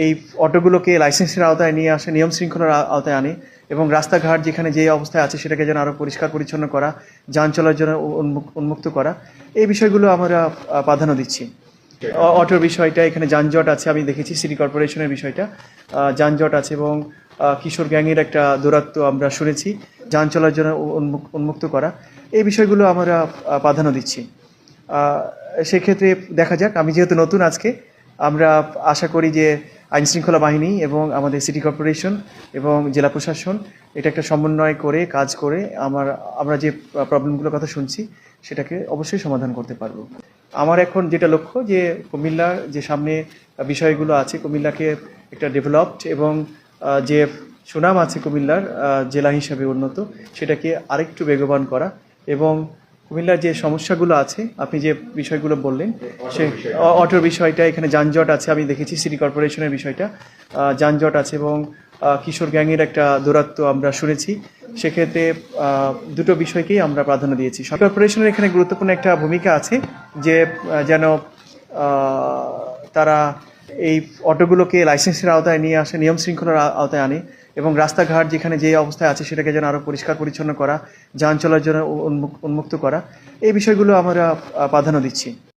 এই অটোগুলোকে লাইসেন্সের আওতায় নিয়ে আসে, নিয়ম শৃঙ্খলার আওতায় আনে এবং রাস্তাঘাট যেখানে যে অবস্থায় আছে সেটাকে যেন আরও পরিষ্কার পরিচ্ছন্ন করা, যান চলাচল উন্মুক্ত করা, এই বিষয়গুলো আমরা প্রাধান্য দিচ্ছি। অটোর বিষয়টা, এখানে যানজট আছে, আমি দেখেছি সিটি কর্পোরেশনের বিষয়টা, যানজট আছে এবং কিশোর গ্যাংয়ের একটা দৌরাত্ম্য আমরা শুনেছি, যান চলাচল উন্মুক্ত করা, এই বিষয়গুলো আমরা প্রাধান্য দিচ্ছি। সেক্ষেত্রে দেখা যাক, আমি যেহেতু নতুন আজকে, আমরা আশা করি যে আইনশৃঙ্খলা বাহিনী এবং আমাদের সিটি কর্পোরেশন এবং জেলা প্রশাসন এটা একটা সমন্বয় করে কাজ করে আমরা যে প্রবলেমগুলোর কথা শুনছি সেটাকে অবশ্যই সমাধান করতে পারবো। আমার এখন যেটা লক্ষ্য যে কুমিল্লার যে সামনে বিষয়গুলো আছে, কুমিল্লাকে একটা ডেভেলপড এবং যে সুনাম আছে কুমিল্লার জেলা হিসাবে উন্নত, সেটাকে আরেকটু বেগবান করা এবং কুমিল্লার যে সমস্যাগুলো আছে, আপনি যে বিষয়গুলো বললেন, সে অটোর বিষয়টা, এখানে যানজট আছে, আমি দেখেছি সিটি কর্পোরেশনের বিষয়টা, যানজট আছে এবং কিশোর গ্যাংয়ের একটা দৌরাত্ম্য আমরা শুনেছি, সেক্ষেত্রে দুটো বিষয়কেই আমরা প্রাধান্য দিয়েছি। কর্পোরেশনের এখানে গুরুত্বপূর্ণ একটা ভূমিকা আছে যে যেন তারা এই অটোগুলোকে লাইসেন্সের আওতায় নিয়ে আসে, নিয়ম শৃঙ্খলার আওতায় আনে এবং রাস্তাঘাট যেখানে যে অবস্থায় আছে সেটাকে যেন আরও পরিষ্কার পরিচ্ছন্ন করা, যান চলাচল উন্মুক্ত করা, এই বিষয়গুলো আমরা প্রাধান্য দিচ্ছি।